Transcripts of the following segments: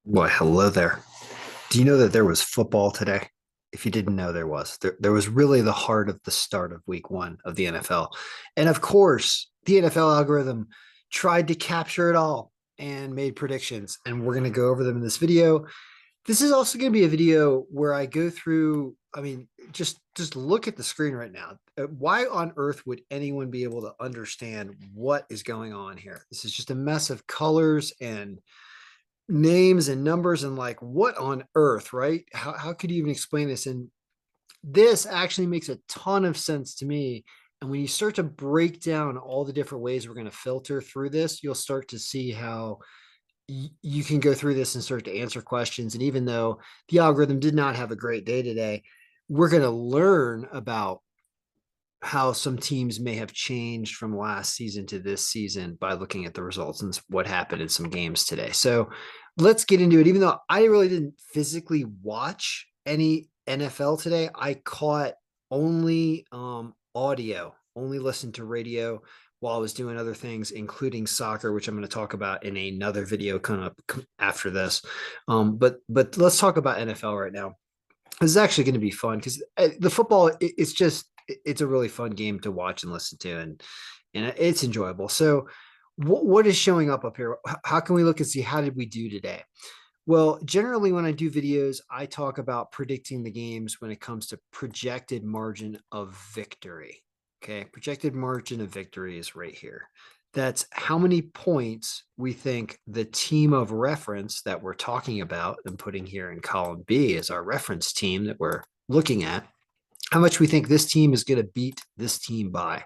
Boy, hello there. Do you know that there was football today? If you didn't know, there was really the heart of the start of week one of the NFL. And of course, the NFL algorithm tried to capture it all and made predictions. And we're going to go over them in this video. This is also going to be a video where I go through, just look at the screen right now. Why on earth would anyone be able to understand what is going on here? This is just a mess of colors and names and numbers and like what on earth, right? How could you even explain this? And this actually makes a ton of sense to me. And when you start to break down all the different ways we're going to filter through this, you'll start to see how you can go through this and start to answer questions. And even though the algorithm did not have a great day today, we're going to learn about how some teams may have changed from last season to this season by looking at the results and what happened in some games today. So let's get into it. Even though I really didn't physically watch any NFL today, I caught only audio, only listened to radio while I was doing other things, including soccer, which I'm going to talk about in another video coming up after this. But let's talk about NFL right now. This is actually going to be fun because the football, it's a really fun game to watch and listen to, and it's enjoyable. So what is showing up here? How can we look and see how did we do today? Well, generally when I do videos, I talk about predicting the games when it comes to projected margin of victory. Okay, projected margin of victory is right here. That's how many points we think the team of reference that we're talking about and putting here in column B as our reference team that we're looking at, how much we think this team is going to beat this team by.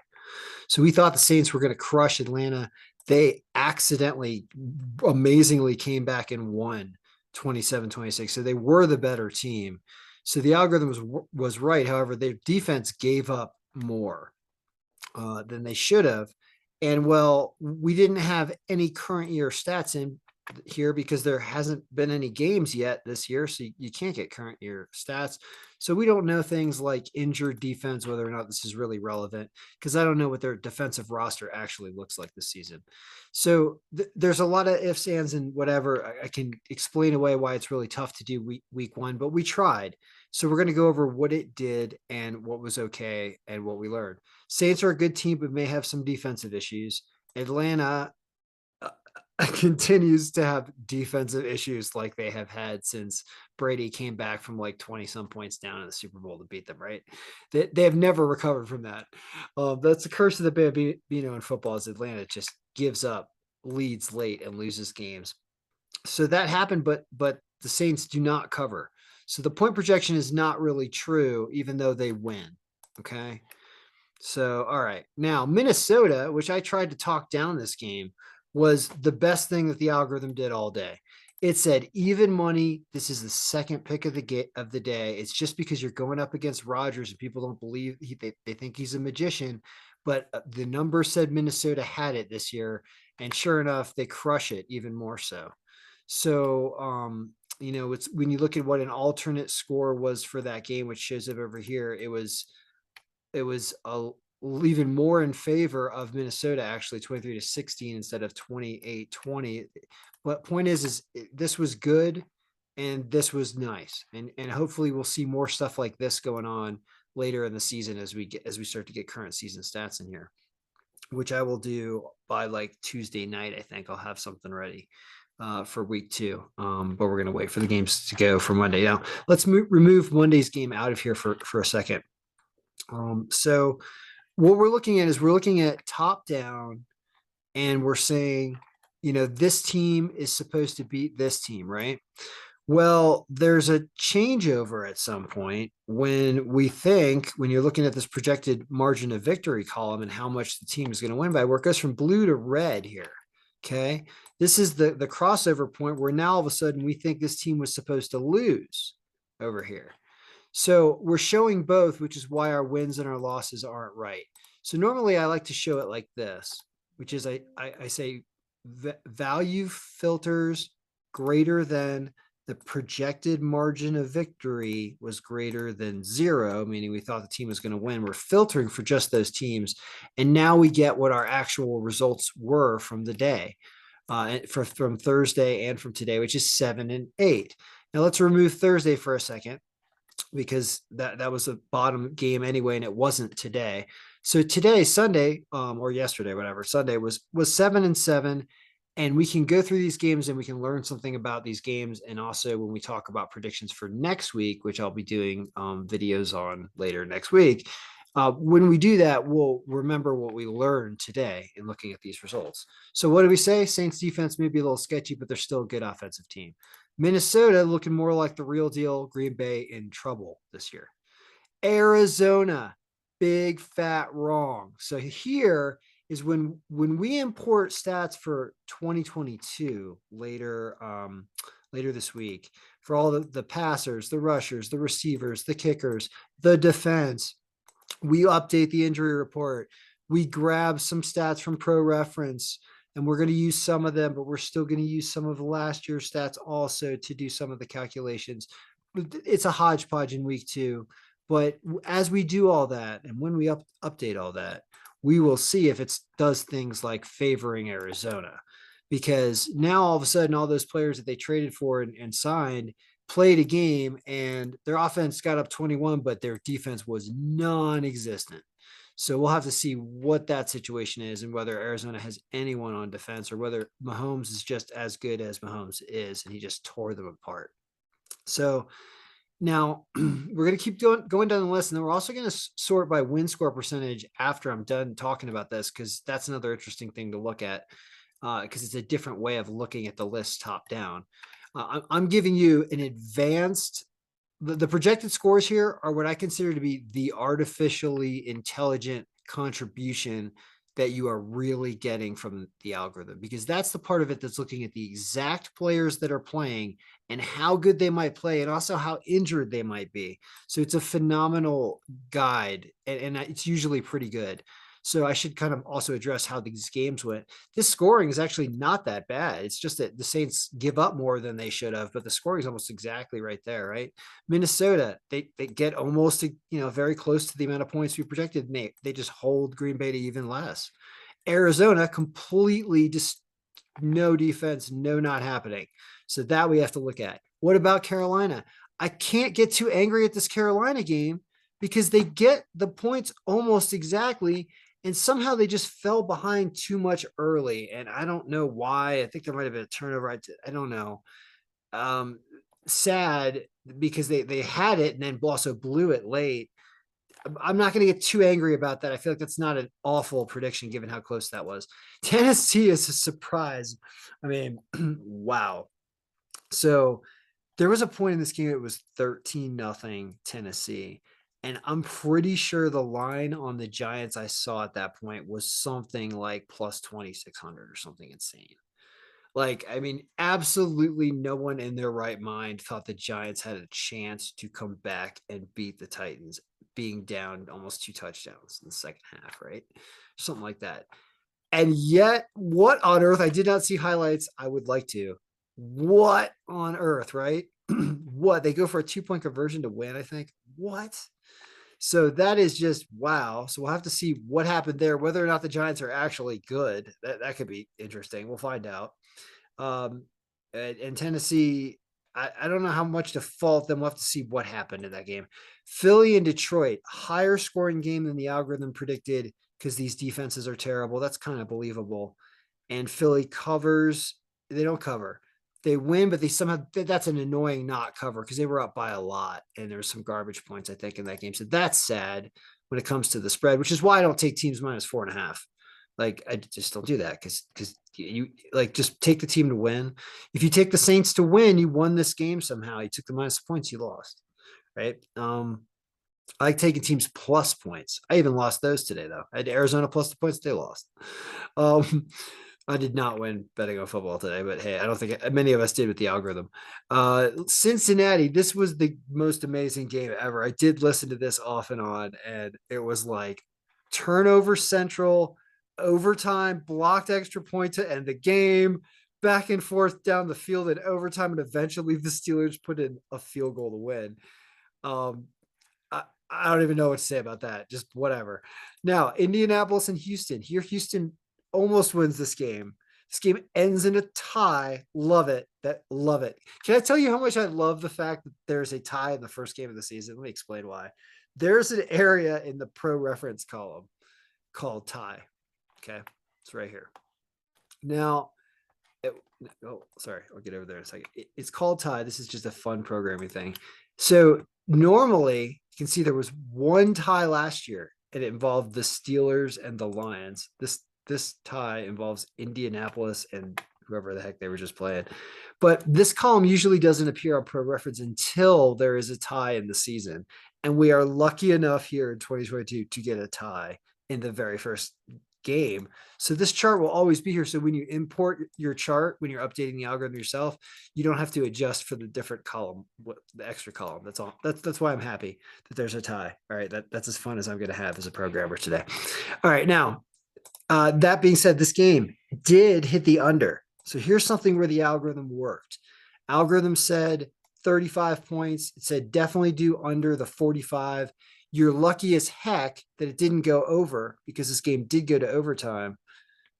So we thought the Saints were going to crush Atlanta. They accidentally, amazingly came back and won 27-26. So they were the better team. So the algorithm was right. However, their defense gave up more than they should have. And well, we didn't have any current year stats in here because there hasn't been any games yet this year. So you can't get current year stats. So we don't know things like injured defense, whether or not this is really relevant, because I don't know what their defensive roster actually looks like this season. So there's a lot of ifs, ands, and whatever. I can explain away why it's really tough to do week one, but we tried. So we're going to go over what it did and what was okay and what we learned. Saints are a good team, but may have some defensive issues. Atlanta continues to have defensive issues like they have had since Brady came back from like 20 some points down in the Super Bowl to beat them, right? They have never recovered from that. That's the curse of the Bambino in football is Atlanta just gives up leads late and loses games. So that happened, but the Saints do not cover. So the point projection is not really true, even though they win. Okay. So, all right. Now, Minnesota, which I tried to talk down this game, was the best thing that the algorithm did all day. It said even money. This is the second pick of the day. It's just because you're going up against Rodgers and people don't believe they think he's a magician, but the number said Minnesota had it this year, and sure enough, they crush it even more so. So, it's when you look at what an alternate score was for that game, which shows up over here, it was even more in favor of Minnesota, actually 23-16 instead of 28-20. But point is this was good and this was nice. And hopefully we'll see more stuff like this going on later in the season as we start to get current season stats in here, which I will do by like Tuesday night. I think I'll have something ready for week two. But we're going to wait for the games to go for Monday. Now let's remove Monday's game out of here for a second. So what we're looking at is we're looking at top down and we're saying, this team is supposed to beat this team, right? Well, there's a changeover at some point when you're looking at this projected margin of victory column and how much the team is going to win by, where it goes from blue to red here. Okay. This is the crossover point where now all of a sudden we think this team was supposed to lose over here. So we're showing both, which is why our wins and our losses aren't right. So normally I like to show it like this, which is I say value filters greater than the projected margin of victory was greater than 0, meaning we thought the team was going to win. We're filtering for just those teams. And now we get what our actual results were from the day. from Thursday and from today, which is 7 and 8. Now let's remove Thursday for a second because that was a bottom game anyway, and it wasn't today. So today, Sunday, or yesterday, whatever, Sunday was 7 and 7, and we can go through these games and we can learn something about these games. And also, when we talk about predictions for next week, which I'll be doing videos on later next week, when we do that, we'll remember what we learned today in looking at these results. So what do we say? Saints defense may be a little sketchy, but they're still a good offensive team. Minnesota looking more like the real deal. Green Bay in trouble this year. Arizona, big fat wrong. So here is when we import stats for 2022 later this week for all the passers, the rushers, the receivers, the kickers, the defense. We update the injury report. We grab some stats from Pro Reference, and we're going to use some of them, but we're still going to use some of last year's stats also to do some of the calculations. It's a hodgepodge in week 2, but as we do all that, and when we update all that, we will see if it does things like favoring Arizona, because now all of a sudden all those players that they traded for and signed played a game and their offense got up 21, but their defense was non-existent. So we'll have to see what that situation is and whether Arizona has anyone on defense or whether Mahomes is just as good as Mahomes is and he just tore them apart. So now we're going to keep going down the list, and then we're also going to sort by win score percentage after I'm done talking about this, because that's another interesting thing to look at, because it's a different way of looking at the list top down. I'm giving you an advanced, the projected scores here are what I consider to be the artificially intelligent contribution that you are really getting from the algorithm, because that's the part of it that's looking at the exact players that are playing and how good they might play and also how injured they might be. So it's a phenomenal guide, and it's usually pretty good. So I should kind of also address how these games went. This scoring is actually not that bad. It's just that the Saints give up more than they should have, but the scoring is almost exactly right there, right? Minnesota, they get almost, very close to the amount of points we projected. And they just hold Green Bay to even less. Arizona, completely just no defense, no not happening. So that we have to look at. What about Carolina? I can't get too angry at this Carolina game because they get the points almost exactly, and somehow they just fell behind too much early. And I don't know why. I think there might have been a turnover. I don't know. Sad because they had it and then also blew it late. I'm not going to get too angry about that. I feel like that's not an awful prediction given how close that was. Tennessee is a surprise. I mean, wow. So there was a point in this game, it was 13-0 Tennessee. And I'm pretty sure the line on the Giants I saw at that point was something like plus 2,600 or something insane. Like, I mean, absolutely no one in their right mind thought the Giants had a chance to come back and beat the Titans, being down almost 2 touchdowns in the second half, right? Something like that. And yet, what on earth? I did not see highlights. I would like to. What on earth, right? What? They go for a 2-point conversion to win, I think. What? So that is just wow. So we'll have to see what happened there, whether or not the Giants are actually good. That could be interesting. We'll find out. And Tennessee, I don't know how much to fault them. We'll have to see what happened in that game. Philly and Detroit, higher scoring game than the algorithm predicted because these defenses are terrible. That's kind of believable. And Philly covers. They don't cover. They win, but they somehow, that's an annoying not cover because they were up by a lot. And there's some garbage points, I think, in that game. So that's sad when it comes to the spread, which is why I don't take teams minus 4.5. Like, I just don't do that because you like just take the team to win. If you take the Saints to win, you won this game somehow. You took the minus points, you lost, right? I like taking teams plus points. I even lost those today though. I had Arizona plus the points, they lost. I did not win betting on football today, but hey, I don't think many of us did with the algorithm. Cincinnati, this was the most amazing game ever. I did listen to this off and on, and it was like turnover central, overtime, blocked extra point to end the game, back and forth down the field in overtime, and eventually the Steelers put in a field goal to win. I don't even know what to say about that. Just whatever. Now, Indianapolis and Houston. Here, Houston almost wins this game. This game ends in a tie. Love it. Love it. Can I tell you how much I love the fact that there's a tie in the first game of the season? Let me explain why. There's an area in the pro reference column called tie. Okay. It's right here. Now, sorry, I'll get over there in a second. It's called tie. This is just a fun programming thing. So normally you can see there was one tie last year and it involved the Steelers and the Lions. This tie involves Indianapolis and whoever the heck they were just playing. But this column usually doesn't appear on Pro Reference until there is a tie in the season. And we are lucky enough here in 2022 to get a tie in the very first game. So this chart will always be here. So when you import your chart, when you're updating the algorithm yourself, you don't have to adjust for the different column, the extra column. That's all. That's why I'm happy that there's a tie. All right, that's as fun as I'm going to have as a programmer today. All right, now that being said, this game did hit the under. So here's something where the algorithm worked. Algorithm said 35 points. It said definitely do under the 45. You're lucky as heck that it didn't go over because this game did go to overtime.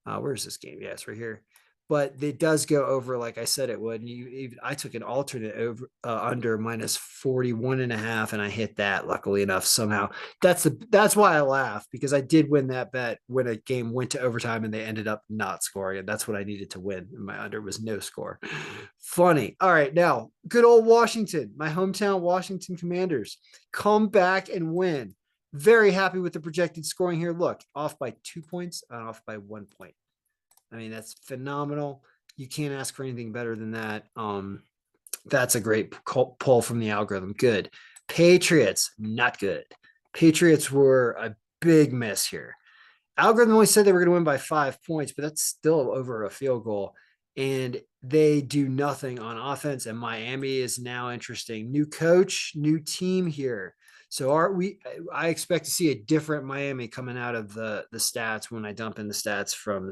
Where's this game? Yeah, it's right here. But it does go over like I said it would. I took an alternate over under minus 41.5, and I hit that luckily enough somehow. That's why I laugh, because I did win that bet when a game went to overtime and they ended up not scoring. And that's what I needed to win. And my under was no score. Funny. All right, now good old Washington, my hometown Washington Commanders, come back and win. Very happy with the projected scoring here. Look, off by 2 points and off by 1 point. I mean, that's phenomenal. You can't ask for anything better than that. That's a great pull from the algorithm. Good. Patriots, not good. Patriots were a big miss here. Algorithm only said they were going to win by 5 points, but that's still over a field goal. And they do nothing on offense. And Miami is now interesting. New coach, new team here. So I expect to see a different Miami coming out of the stats when I dump in the stats from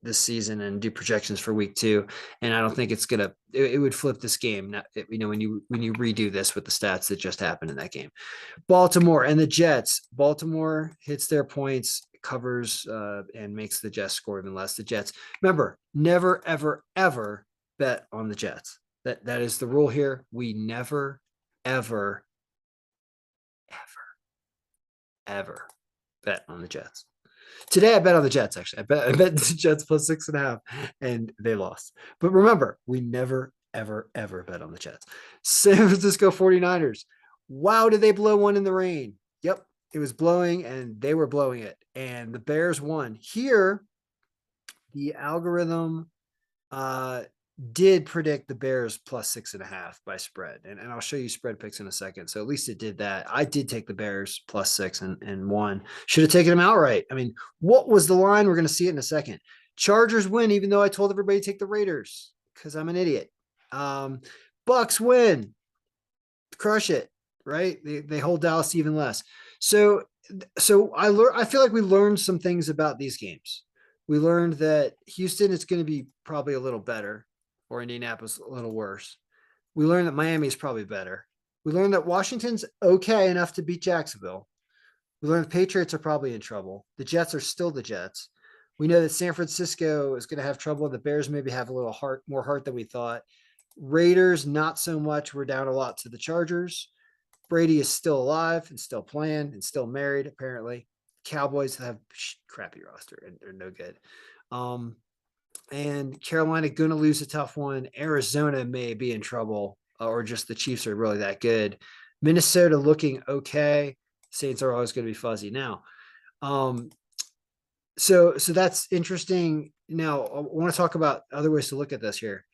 this season and do projections for week 2. And I don't think it's gonna. It would flip this game. When you redo this with the stats that just happened in that game. Baltimore and the Jets. Baltimore hits their points, covers, and makes the Jets score even less. The Jets. Remember, never, ever, ever bet on the Jets. That is the rule here. We never, ever, ever bet on the Jets. Today I bet on the Jets, actually. I bet the Jets plus 6.5, and they lost. But remember, we never, ever, ever bet on the Jets. San Francisco 49ers. Wow, did they blow one in the rain? Yep, it was blowing, and they were blowing it. And the Bears won. Here, the algorithm did predict the Bears plus 6.5 by spread. And I'll show you spread picks in a second. So at least it did that. I did take the Bears plus 6 and won. Should have taken them outright. I mean, what was the line? We're going to see it in a second. Chargers win, even though I told everybody to take the Raiders because I'm an idiot. Bucks win. Crush it, right? They hold Dallas even less. So I feel like we learned some things about these games. We learned that Houston is going to be probably a little better, or Indianapolis a little worse. We learned that Miami is probably better. We learned that Washington's okay enough to beat Jacksonville. We learned the Patriots are probably in trouble. The Jets are still the Jets. We know that San Francisco is going to have trouble. The Bears maybe have a little more heart than we thought. Raiders, not so much. We're down a lot to the Chargers. Brady is still alive and still playing and still married, apparently. Cowboys have crappy roster and they're no good. And Carolina going to lose a tough one. Arizona may be in trouble, or just the Chiefs are really that good. Minnesota looking okay. Saints are always going to be fuzzy now. So that's interesting. Now I want to talk about other ways to look at this here.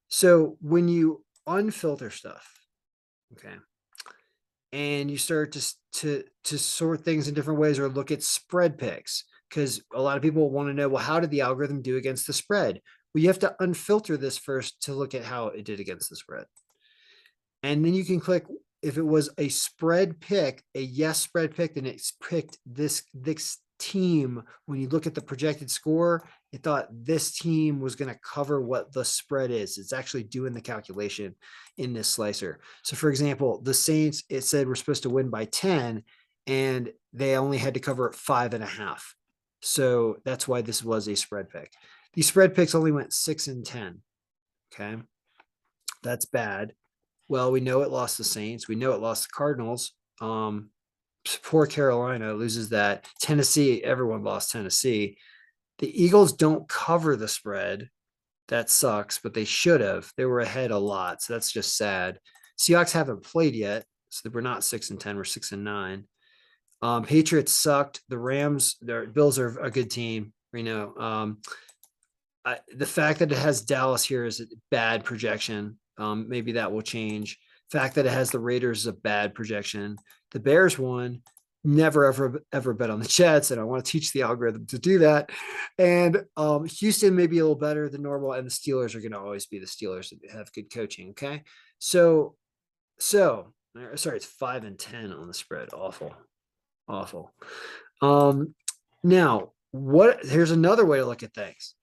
So when you unfilter stuff, okay, and you start to sort things in different ways or look at spread picks, because a lot of people want to know, well, how did the algorithm do against the spread? Well, you have to unfilter this first to look at how it did against the spread. And then you can click, if it was a spread pick, a yes spread pick, then it's picked this team. When you look at the projected score, it thought this team was going to cover what the spread is. It's actually doing the calculation in this slicer. So for example, the Saints, it said we're supposed to win by 10 and they only had to cover 5.5. So that's why this was a spread pick. The spread picks only went 6 and 10. Okay. That's bad. Well, we know it lost the Saints. We know it lost the Cardinals. Poor Carolina loses that. Tennessee, everyone lost Tennessee. The Eagles don't cover the spread. That sucks, but they should have. They were ahead a lot, so that's just sad. Seahawks haven't played yet, so we're not 6 and 10. We're 6 and 9. Patriots sucked. The Rams, their Bills are a good team. The fact that it has Dallas here is a bad projection. Maybe that will change. Fact that it has the Raiders is a bad projection. The Bears won. Never ever bet on the Jets, and I want to teach the algorithm to do that. And Houston may be a little better than normal, and the Steelers are going to always be the Steelers that have good coaching. Okay, so sorry, it's 5 and 10 on the spread. Awful. Now here's another way to look at things.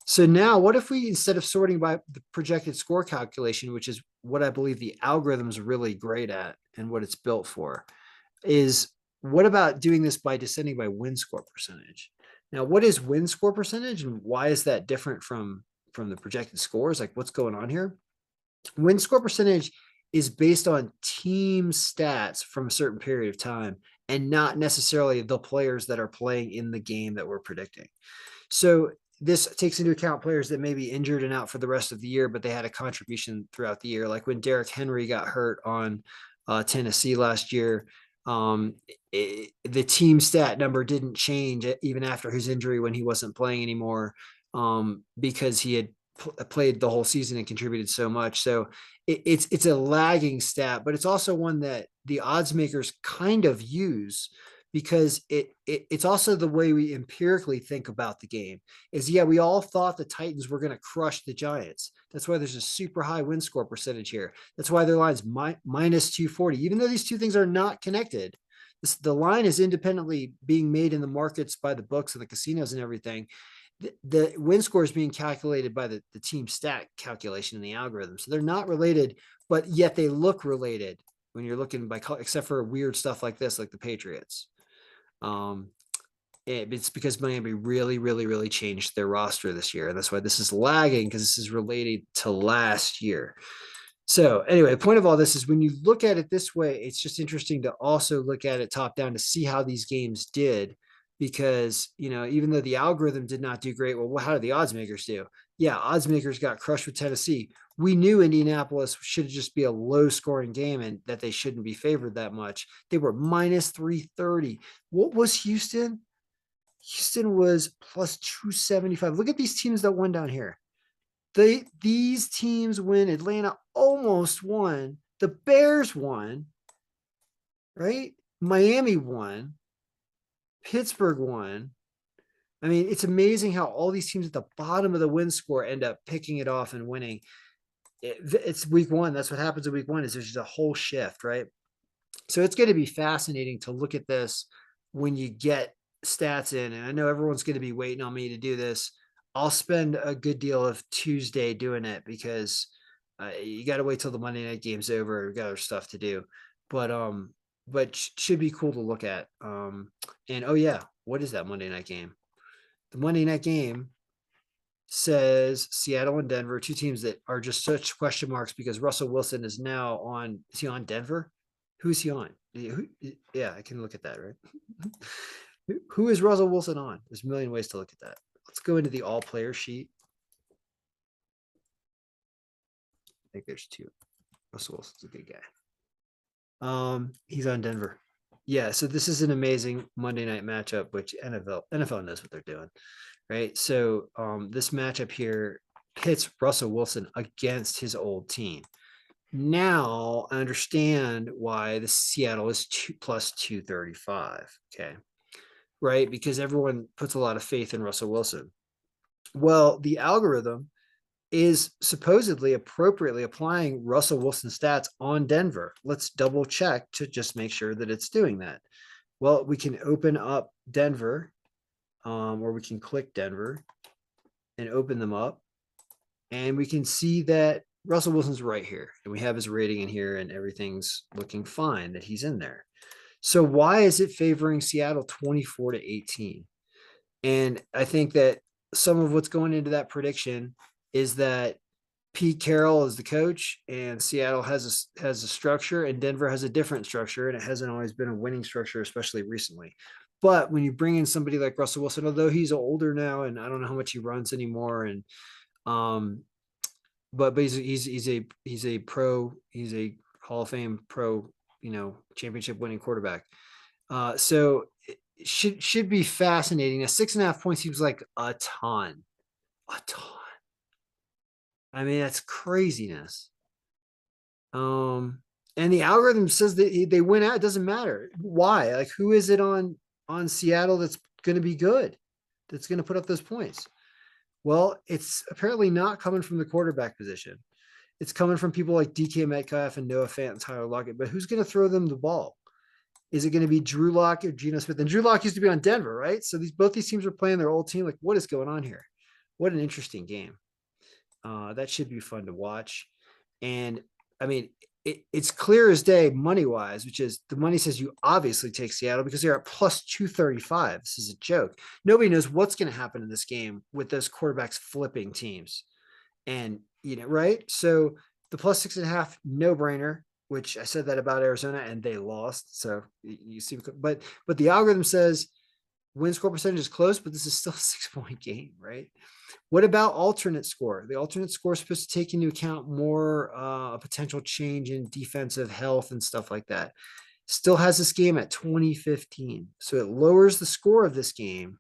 So now what if we, instead of sorting by the projected score calculation, which is what I believe the algorithm is really great at and what it's built for, is what about doing this by descending by win score percentage? Now, what is win score percentage and why is that different from the projected scores? Like what's going on here? Win score percentage is based on team stats from a certain period of time and not necessarily the players that are playing in the game that we're predicting. So this takes into account players that may be injured and out for the rest of the year, but they had a contribution throughout the year. Like when Derrick Henry got hurt on Tennessee last year, the team stat number didn't change even after his injury when he wasn't playing anymore, because he had played the whole season and contributed so much. So it's a lagging stat, but it's also one that the odds makers kind of use because it's also the way we empirically think about the game. Is we all thought the Titans were going to crush the Giants. That's why there's a super high win score percentage here. That's why their line's minus 240, even though these two things are not connected. The line is independently being made in the markets by the books and the casinos and everything. The win score is being calculated by the team stat calculation in the algorithm. So they're not related, but yet they look related when you're looking by, except for weird stuff like this, like the Patriots. It's because Miami really changed their roster this year. And that's why this is lagging, because this is related to last year. So anyway, the point of all this is when you look at it this way, it's just interesting to also look at it top down to see how these games did, because, even though the algorithm did not do great, well, how did the odds makers do? Yeah, odds makers got crushed with Tennessee. We knew Indianapolis should just be a low scoring game and that they shouldn't be favored that much. They were minus 330. What was Houston? Houston was plus 275. Look at these teams that won down here. These teams win. Atlanta almost won. The Bears won, right? Miami won. Pittsburgh won. I mean, it's amazing how all these teams at the bottom of the win score end up picking it off and winning. It's week one. That's what happens in week one, is there's just a whole shift, right? So it's going to be fascinating to look at this when you get stats in. And I know everyone's going to be waiting on me to do this. I'll spend a good deal of Tuesday doing it because you got to wait till the Monday night game's over. We've got other stuff to do, but should be cool to look at. And oh yeah, what is that Monday night game? The Monday night game says Seattle and Denver, two teams that are just such question marks because Russell Wilson is now on. Is he on Denver? Who's he on? Yeah, I can look at that, right? Who is Russell Wilson on? There's a million ways to look at that. Let's go into the all player sheet. I think there's two. Russell Wilson's a good guy. He's on Denver. Yeah, so this is an amazing Monday night matchup, which NFL knows what they're doing, right? So this matchup here pits Russell Wilson against his old team. Now I understand why the Seattle is plus 235. Okay. Right. Because everyone puts a lot of faith in Russell Wilson. Well, the algorithm is supposedly appropriately applying Russell Wilson stats on Denver. Let's double check to just make sure that it's doing that. Well, we can open up Denver, or we can click Denver and open them up. And we can see that Russell Wilson's right here, and we have his rating in here, and everything's looking fine that he's in there. So why is it favoring Seattle 24-18? And I think that some of what's going into that prediction is that Pete Carroll is the coach, and Seattle has a structure, and Denver has a different structure, and it hasn't always been a winning structure, especially recently. But when you bring in somebody like Russell Wilson, although he's older now, and I don't know how much he runs anymore, and um, but he's a pro, he's a Hall of Fame pro, championship winning quarterback. So it should be fascinating. Now, 6.5 points seems like a ton, a ton. I mean, that's craziness. Um, and the algorithm says that they win out. It doesn't matter why. Like, who is it on Seattle that's going to be good? That's going to put up those points? Well, it's apparently not coming from the quarterback position. It's coming from people like DK Metcalf and Noah Fant and Tyler Lockett. But who's going to throw them the ball? Is it going to be Drew Lock or Geno Smith? And Drew Lock used to be on Denver, right? So both these teams are playing their old team. Like, what is going on here? What an interesting game. That should be fun to watch. And I mean, it's clear as day money wise, which is the money says you obviously take Seattle because they're at plus 235. This is a joke. Nobody knows what's going to happen in this game with those quarterbacks flipping teams. And, right? So the plus 6.5, no brainer, which I said that about Arizona and they lost. So you see, but the algorithm says win score percentage is close, but this is still a 6-point game, right? What about alternate score? The alternate score is supposed to take into account more a potential change in defensive health and stuff like that. Still has this game at 2015. So it lowers the score of this game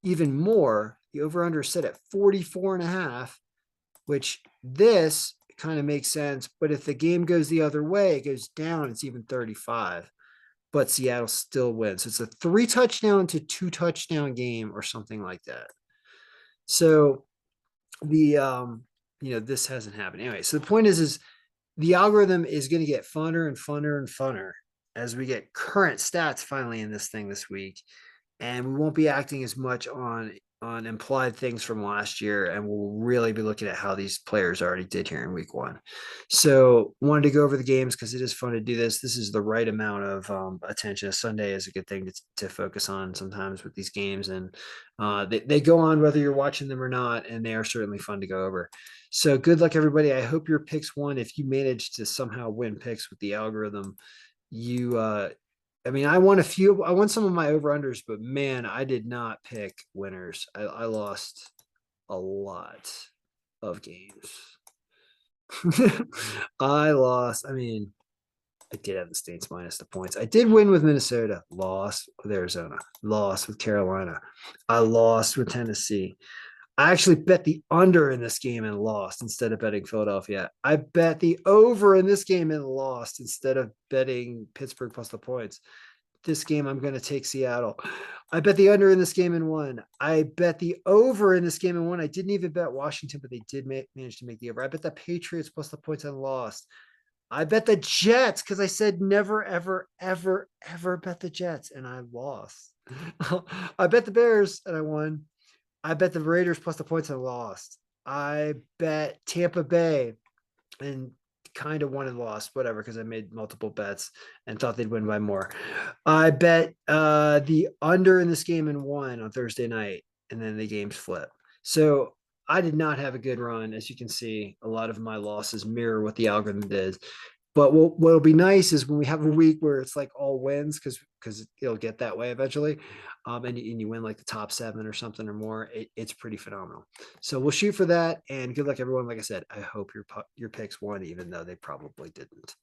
even more. The over-under is set at 44.5, which this kind of makes sense. But if the game goes the other way, it goes down, it's even 35. But Seattle still wins. So it's a 3-touchdown to 2-touchdown game or something like that. So the this hasn't happened anyway. So the point is the algorithm is going to get funner and funner and funner as we get current stats finally in this thing this week, and we won't be acting as much on implied things from last year, and we'll really be looking at how these players already did here in week one. So wanted to go over the games because it is fun to do this. This is the right amount of attention. A Sunday is a good thing to focus on sometimes with these games, and they go on whether you're watching them or not, and they are certainly fun to go over. So good luck, everybody. I hope your picks won. If you managed to somehow win picks with the algorithm, you I mean, I won some of my over-unders, but man, I did not pick winners. I lost a lot of games. I mean, I did have the States minus the points. I did win with Minnesota, lost with Arizona, lost with Carolina. I lost with Tennessee. I actually bet the under in this game and lost instead of betting Philadelphia. I bet the over in this game and lost instead of betting Pittsburgh plus the points. This game, I'm going to take Seattle. I bet the under in this game and won. I bet the over in this game and won. I didn't even bet Washington, but they did manage to make the over. I bet the Patriots plus the points and lost. I bet the Jets because I said never, ever, ever, ever bet the Jets, and I lost. I bet the Bears and I won. I bet the Raiders plus the points and lost. I bet Tampa Bay and kind of won and lost, whatever, because I made multiple bets and thought they'd win by more. I bet the under in this game and won on Thursday night, and then the games flip. So I did not have a good run. As you can see, a lot of my losses mirror what the algorithm did. But what'll be nice is when we have a week where it's like all wins, because it'll get that way eventually, and you win like the top 7 or something or more. It's pretty phenomenal. So we'll shoot for that, and good luck, everyone. Like I said, I hope your picks won, even though they probably didn't.